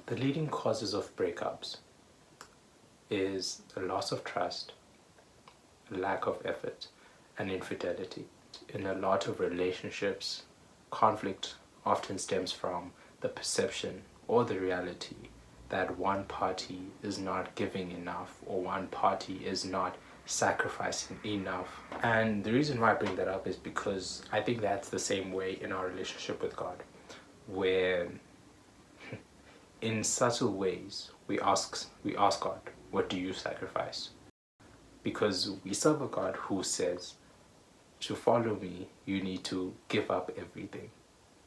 The leading causes of breakups is a loss of trust, lack of effort, and infidelity. In a lot of relationships, conflict often stems from the perception or the reality that one party is not giving enough or one party is not sacrificing enough. And the reason why I bring that up is because I think that's the same way in our relationship with God, where in subtle ways we ask God, what do you sacrifice? Because we serve a God who says, to follow me, you need to give up everything.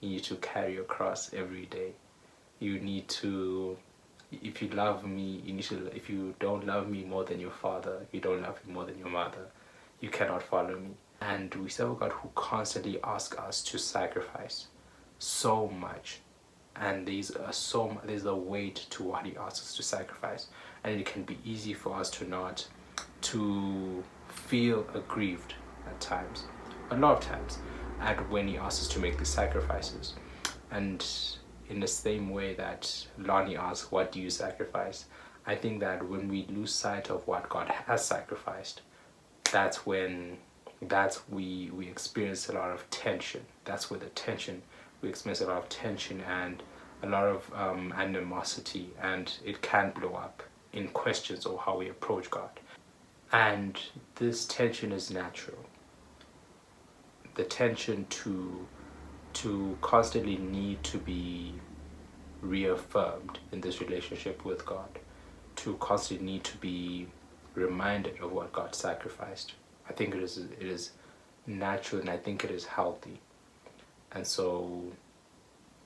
You need to carry your cross every day. You need to, if you love me, if you don't love me more than your father, you don't love me more than your mother, you cannot follow me. And we serve a God who constantly asks us to sacrifice so much. And there's a weight to what he asks us to sacrifice. And it can be easy for us to feel aggrieved at times, a lot of times, at when he asks us to make these sacrifices. And in the same way that Lonnie asks, what do you sacrifice? I think that when we lose sight of what God has sacrificed, that's when we experience a lot of tension. That's where we experience a lot of tension and a lot of animosity, and it can blow up in questions of how we approach God. And this tension is natural. The tension to constantly need to be reaffirmed in this relationship with God, to constantly need to be reminded of what God sacrificed. I think it is natural, and I think it is healthy. And so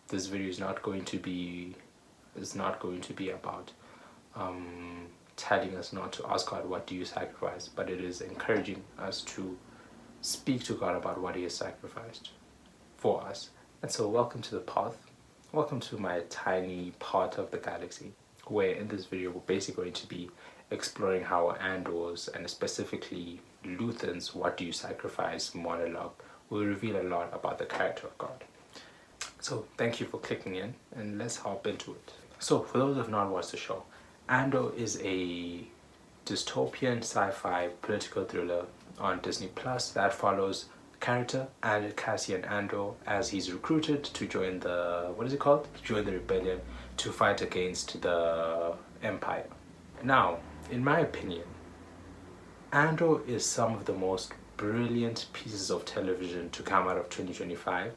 this video is not going to be about telling us not to ask God, what do you sacrifice? But it is encouraging us to speak to God about what he has sacrificed for us. And so welcome to the path. Welcome to my tiny part of the galaxy, where in this video we're basically going to be exploring how Andor's, and specifically Luthen's What Do You Sacrifice monologue, will reveal a lot about the character of God. So thank you for clicking in, and let's hop into it. So for those who have not watched the show, Andor is a dystopian sci-fi political thriller on Disney Plus that follows character and Cassian Andor as he's recruited to join the join the rebellion to fight against the Empire. Now, in my opinion, Andor is some of the most brilliant pieces of television to come out of 2025,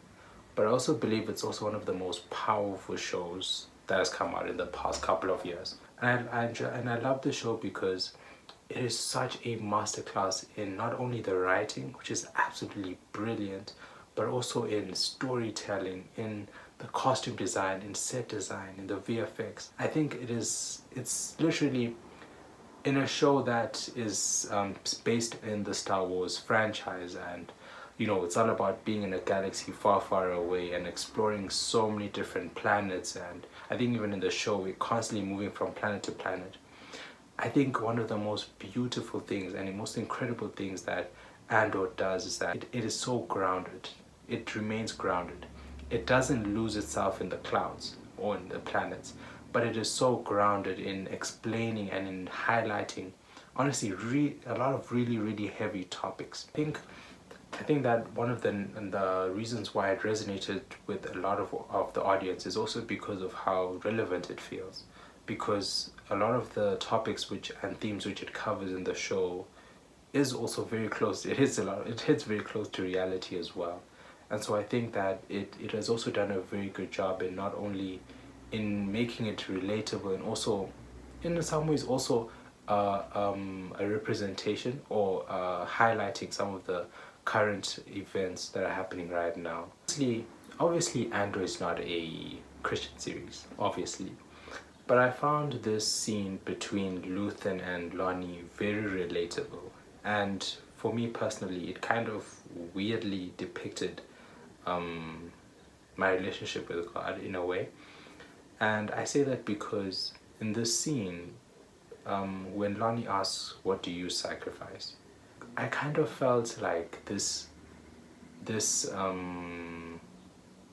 but I also believe it's also one of the most powerful shows that has come out in the past couple of years. And I love the show because it is such a masterclass in not only the writing, which is absolutely brilliant, but also in storytelling, in the costume design, in set design, in the VFX. I think it's literally in a show that is based in the Star Wars franchise, and it's all about being in a galaxy far, far away and exploring so many different planets. And I think even in the show, we're constantly moving from planet to planet. I think one of the most beautiful things and the most incredible things that Andor does is that it is so grounded. It remains grounded. It doesn't lose itself in the clouds or in the planets, but it is so grounded in explaining and in highlighting, honestly, a lot of really, really heavy topics. I think that one of the reasons why it resonated with a lot of the audience is also because of how relevant it feels. Because a lot of the topics and themes which it covers in the show is also very close. It hits very close to reality as well. And so I think that it has also done a very good job in not only in making it relatable, and also in some ways also a representation or highlighting some of the current events that are happening right now. Obviously Andor is not a Christian series, obviously. But I found this scene between Luthen and Lonnie very relatable. And for me personally, it kind of weirdly depicted my relationship with God in a way. And I say that because in this scene, when Lonnie asks, what do you sacrifice? I kind of felt like this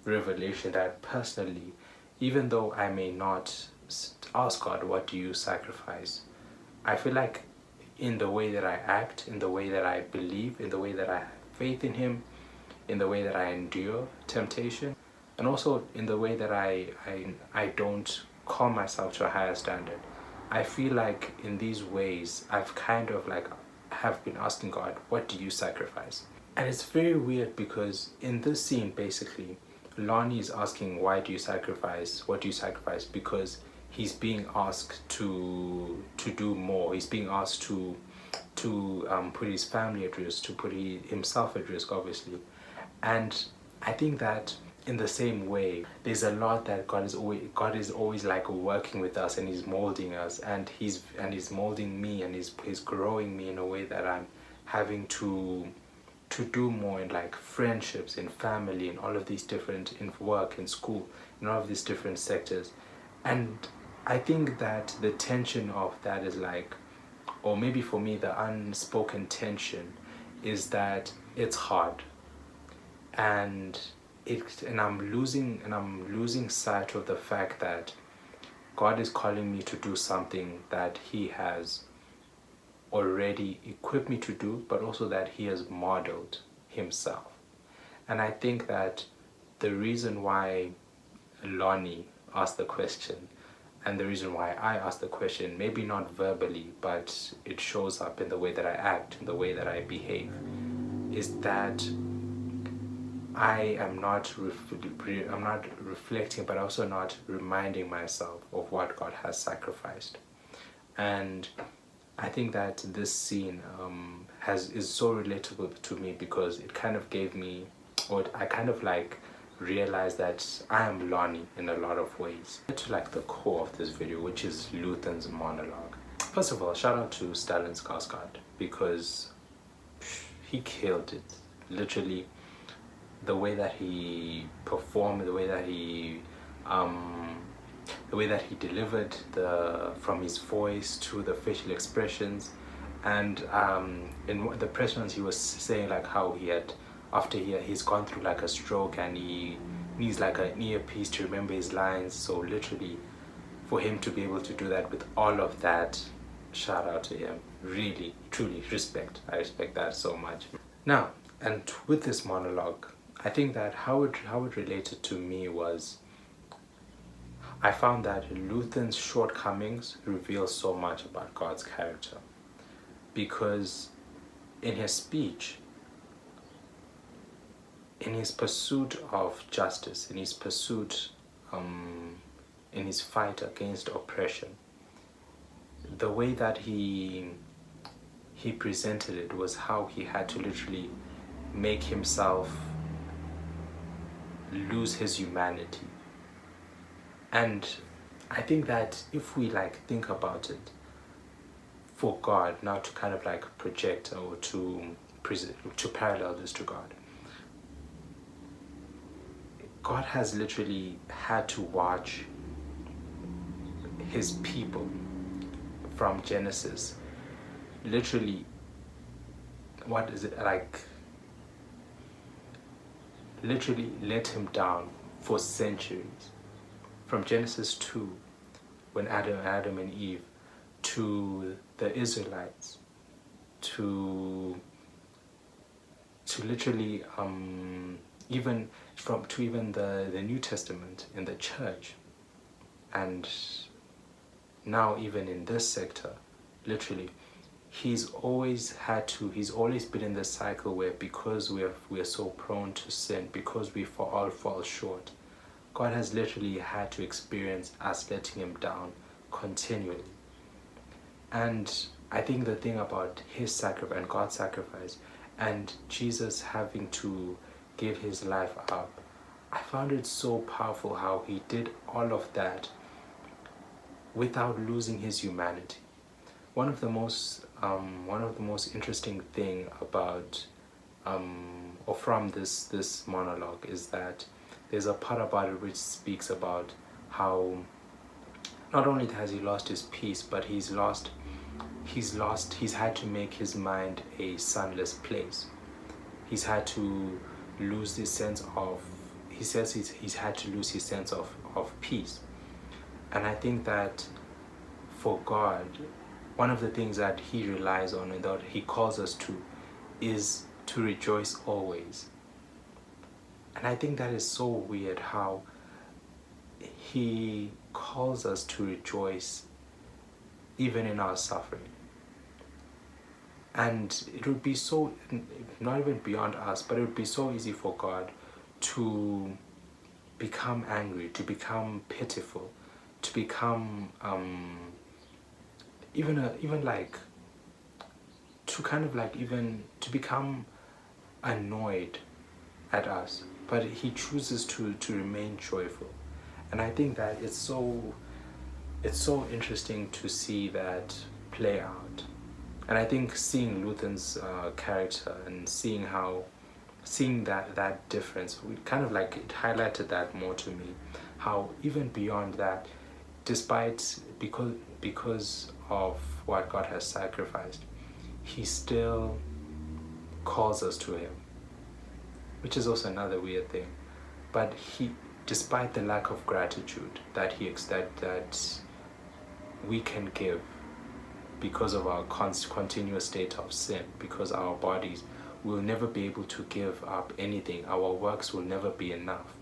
revelation that personally, even though I may not ask God, what do you sacrifice? I feel like in the way that I act, in the way that I believe, in the way that I have faith in Him, in the way that I endure temptation, and also in the way that I don't call myself to a higher standard. I feel like in these ways I've kind of like have been asking God, what do you sacrifice? And it's very weird because in this scene basically Lonnie is asking, why do you sacrifice? What do you sacrifice? Because he's being asked to do more. He's being asked to put his family at risk, to put himself at risk, obviously. And I think that in the same way, there's a lot that God is always like working with us, and He's molding us, and He's molding me, and He's growing me in a way that I'm having to do more in like friendships, in family, in all of these different, in work, in school, in all of these different sectors. And I think that the tension of that is like, or maybe for me the unspoken tension is that it's hard, and I'm losing sight of the fact that God is calling me to do something that He has already equipped me to do, but also that He has modeled Himself. And I think that the reason why Lonnie asked the question, and the reason why I asked the question, maybe not verbally, but it shows up in the way that I act, in the way that I behave, is that I am not reflecting, but also not reminding myself of what God has sacrificed. And I think that this scene is so relatable to me because it kind of gave me, or I kind of like realized that I am Lonnie in a lot of ways. To like the core of this video, which is Luthen's monologue. First of all, shout out to Stellan Skarsgård because he killed it. Literally, the way that he performed, the way that he delivered, from his voice to the facial expressions, and in the press runs he was saying like how he's gone through like a stroke and he needs like an earpiece to remember his lines. So literally, for him to be able to do that with all of that, shout out to him. Really, truly respect. I respect that so much. Now, and with this monologue, I think that how it related to me was, I found that Luthen's shortcomings reveal so much about God's character, because in his speech, in his pursuit of justice, in his pursuit, in his fight against oppression, the way that he presented it was how he had to literally make himself lose his humanity. And I think that if we like think about it, for God, now to kind of like project or to parallel this to God has literally had to watch His people from Genesis, literally, what is it like, literally let Him down for centuries. From Genesis 2, when Adam and Eve, to the Israelites, to literally even the New Testament in the church, and now even in this sector, literally, he's always been in this cycle where, because we're so prone to sin, because we all fall short, God has literally had to experience us letting Him down continually. And I think the thing about His sacrifice and God's sacrifice and Jesus having to give His life up, I found it so powerful how He did all of that without losing His humanity. One of the most interesting thing about or from this monologue is that there's a part about it which speaks about how not only has He lost His peace, but he's had to make His mind a sunless place. He's had to lose this sense of, he says he's had to lose his sense of peace. And I think that for God, one of the things that he relies on and that he calls us to is to rejoice always. And I think that is so weird how he calls us to rejoice even in our suffering. And it would be so, not even beyond us, but it would be so easy for God to become angry, to become pitiful, to become even like to kind of like even to become annoyed at us, but he chooses to remain joyful. And I think that it's so interesting to see that play out. And I think seeing Luthen's character and seeing that difference, we kind of like it highlighted that more to me, how even beyond that, despite because of what God has sacrificed, he still calls us to him, which is also another weird thing. But he, despite the lack of gratitude that that we can give because of our continuous state of sin, because our bodies will never be able to give up anything, our works will never be enough,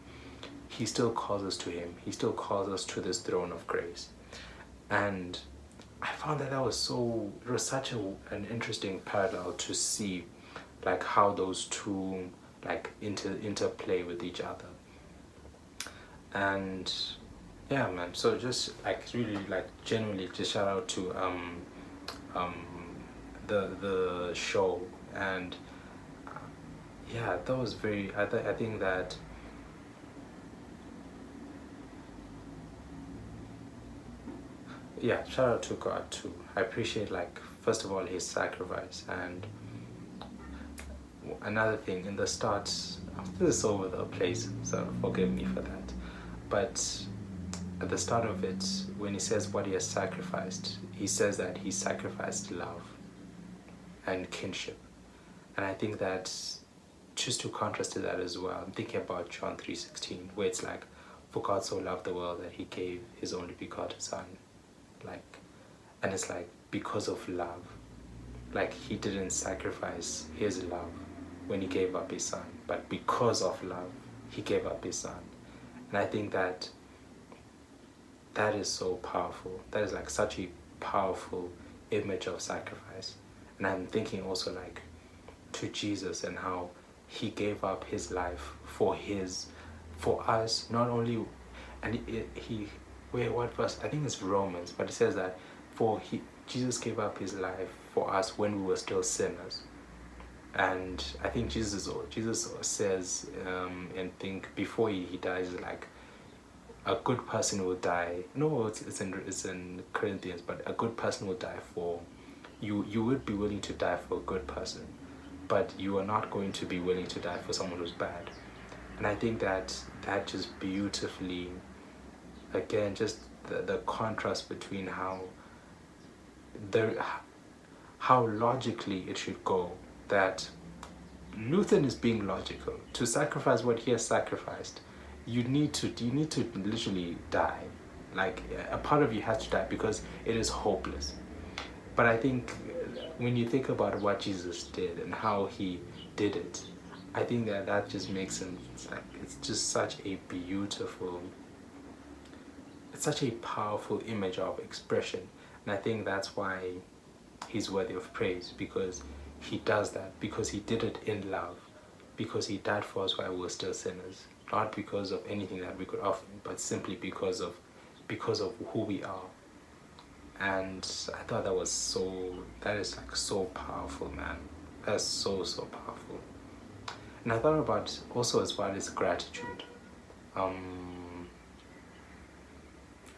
he still calls us to him. He still calls us to this throne of grace. And I found that was such an interesting parallel to see, like how those two like interplay with each other. And yeah, man, so just like really like genuinely just shout out to the show. And yeah, that was very I think that yeah, shout out to God too. I appreciate, like, first of all, his sacrifice. And another thing in the start, this is all over the place, so forgive me for that, but at the start of it, when he says what he has sacrificed, he says that he sacrificed love and kinship. And I think that just to contrast to that as well, I'm thinking about John 3:16, where it's like, for God so loved the world that he gave his only begotten son. Like, and it's like, because of love, like he didn't sacrifice his love when he gave up his son, but because of love he gave up his son. And I think that that is so powerful. That is like such a powerful image of sacrifice. And I'm thinking also like to Jesus and how he gave up his life for us, not only. And he wait, what verse? I think it's Romans, but it says that Jesus gave up his life for us when we were still sinners. And I think Jesus says and think before he dies, like, a good person will die. No, it's in Corinthians, but a good person will die for you. You would be willing to die for a good person, but you are not going to be willing to die for someone who's bad. And I think that just beautifully, again, just the contrast between how logically it should go, that Luthen is being logical. To sacrifice what he has sacrificed, you need to literally die. Like, a part of you has to die because it is hopeless. But I think when you think about what Jesus did and how he did it, I think that just makes him, it's just such a beautiful, it's such a powerful image of expression. And I think that's why he's worthy of praise, because he does that, because he did it in love, because he died for us while we were still sinners, not because of anything that we could offer him, but simply because of who we are. And I thought that is like so powerful, man. That's so powerful. And I thought about also as well as gratitude.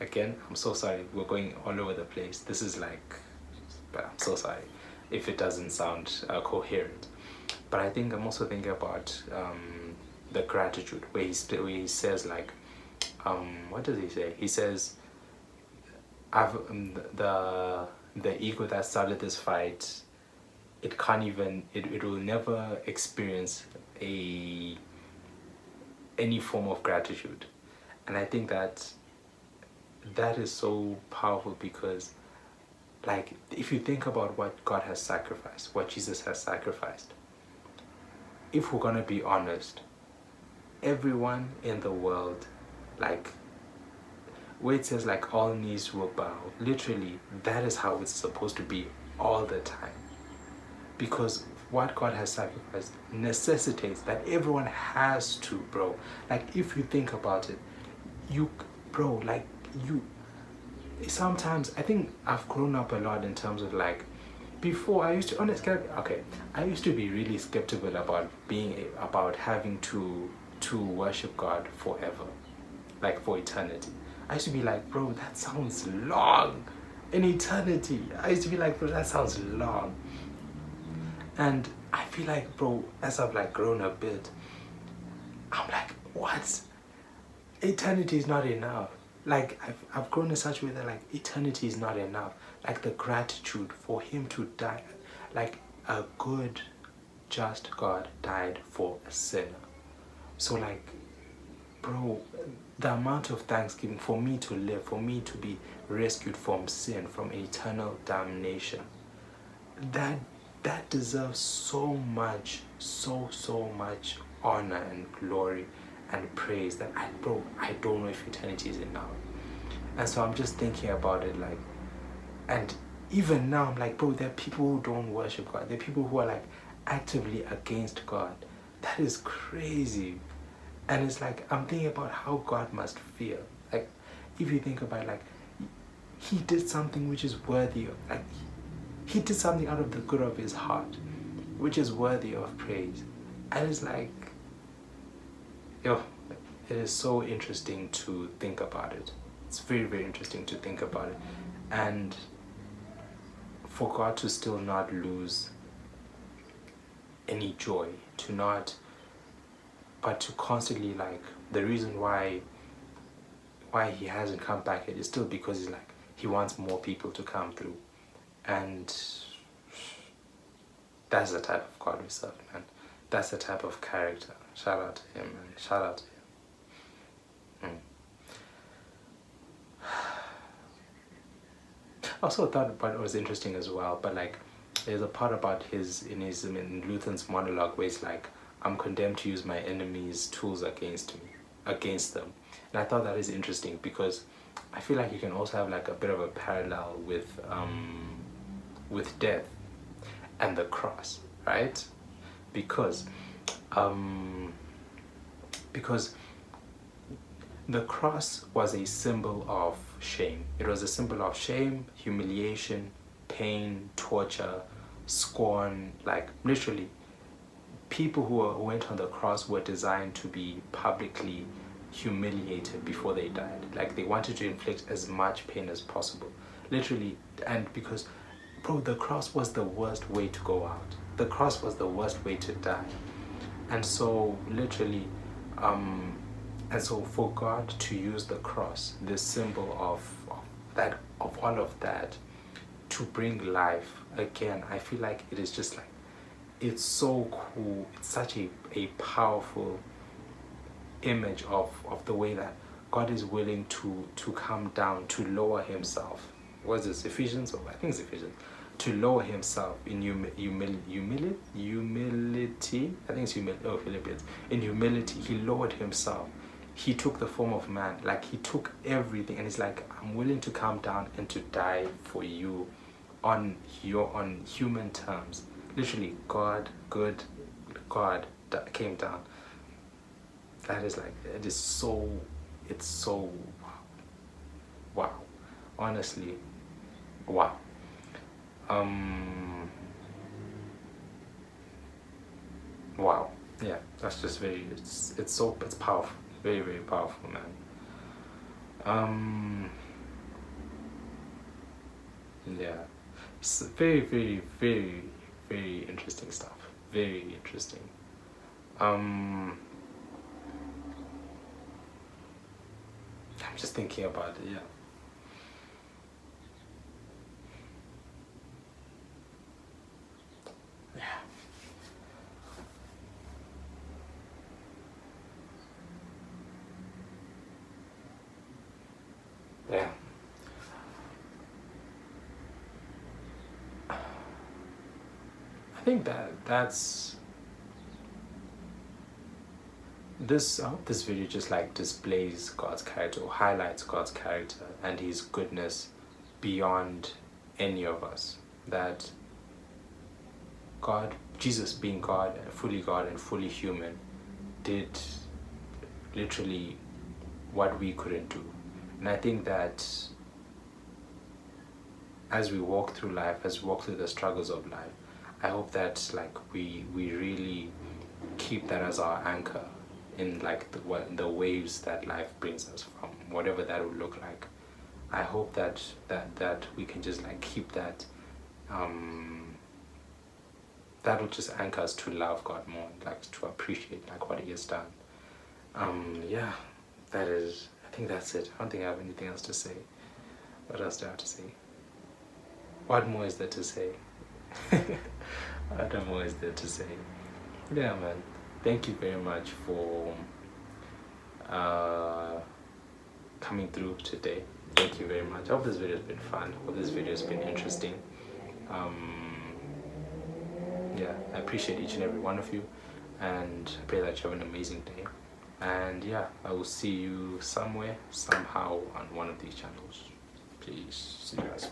Again, I'm so sorry, we're going all over the place. This is like, but I'm so sorry if it doesn't sound coherent. But I think I'm also thinking about the gratitude, where he says, like, what does he say? He says, I've the ego that started this fight, it can't even, it will never experience any form of gratitude. And I think that that is so powerful because, like, if you think about what God has sacrificed, what Jesus has sacrificed, if we're gonna be honest, everyone in the world, like, where it says like all knees will bow, literally that is how it's supposed to be all the time, because what God has sacrificed necessitates that everyone has to, bro. Like, if you think about it, you, bro, like, you, sometimes I think I've grown up a lot in terms of, like, before I used to honestly, okay, I used to be really skeptical about about having to worship God forever, like for eternity. I used to be like, bro, that sounds long. In eternity, I used to be like, bro, that sounds long. And I feel like, bro, as I've like grown a bit, I'm like, what? Eternity is not enough. Like, I've grown in such a way that, like, eternity is not enough. Like, the gratitude for him to die, like, a good, just God died for a sinner. So, like, bro, the amount of thanksgiving for me to live, for me to be rescued from sin, from eternal damnation, that deserves so much, so much honor and glory and praise that I don't know if eternity is enough. And so I'm just thinking about it, like, and even now I'm like, bro, there are people who don't worship God. There are people who are like actively against God. That is crazy. And it's like, I'm thinking about how God must feel. Like, if you think about it, like, he did something which is worthy of, like, he did something out of the good of his heart, which is worthy of praise. And it's like, yo, it is so interesting to think about it. It's very interesting to think about it. And for God to still not lose any joy, but to constantly, like, the reason why he hasn't come back yet is still because he's like, he wants more people to come through. And that's the type of God we serve, man. That's the type of character. Shout out to him, man. Shout out to him. I also thought about it was interesting as well, but like, there's a part about in Luthen's monologue where it's like, I'm condemned to use my enemy's tools against them. And I thought that is interesting because I feel like you can also have like a bit of a parallel with death and the cross, right? Because the cross was a symbol of shame. It was a symbol of shame, humiliation, pain, torture, scorn. Like, literally, people who went on the cross were designed to be publicly humiliated before they died. Like, they wanted to inflict as much pain as possible. Literally, and because, bro, the cross was the worst way to go out. The cross was the worst way to die. And so, literally, and so for God to use the cross, this symbol of all of that, to bring life again, I feel like it is just like, it's so cool. It's such a powerful image of the way that God is willing to come down, to lower himself. Was this Ephesians? I think it's Ephesians. To lower himself in humility. I think it's humility. Oh, Philippians. In humility, he lowered himself. He took the form of man. Like, he took everything, and he's like, I'm willing to come down and to die for you on human terms. Literally, good God came down. That is like, it's so wow. Honestly, wow. Wow. Yeah, that's just it's powerful. Very powerful, man. Yeah. It's very interesting stuff. Very interesting. I'm just thinking about it, yeah. Yeah. I think that's this. I hope this video just like displays God's character or highlights God's character and His goodness beyond any of us. That God, Jesus being God and fully human, did literally what we couldn't do. And I think that as we walk through life, as we walk through the struggles of life, I hope that like we really keep that as our anchor in like the waves that life brings us from, whatever that would look like. I hope that we can just like keep that. That'll just anchor us to love God more, like to appreciate like what He has done. Yeah, that is. I think that's it. I don't think I have anything else to say. What else do I have to say? What more is there to say? What more is there to say? Yeah, man. Thank you very much for coming through today. Thank you very much. I hope this video has been fun. I hope this video has been interesting. Yeah, I appreciate each and every one of you, and I pray that you have an amazing day. And yeah, I will see you somewhere, somehow on one of these channels. Please, see you guys.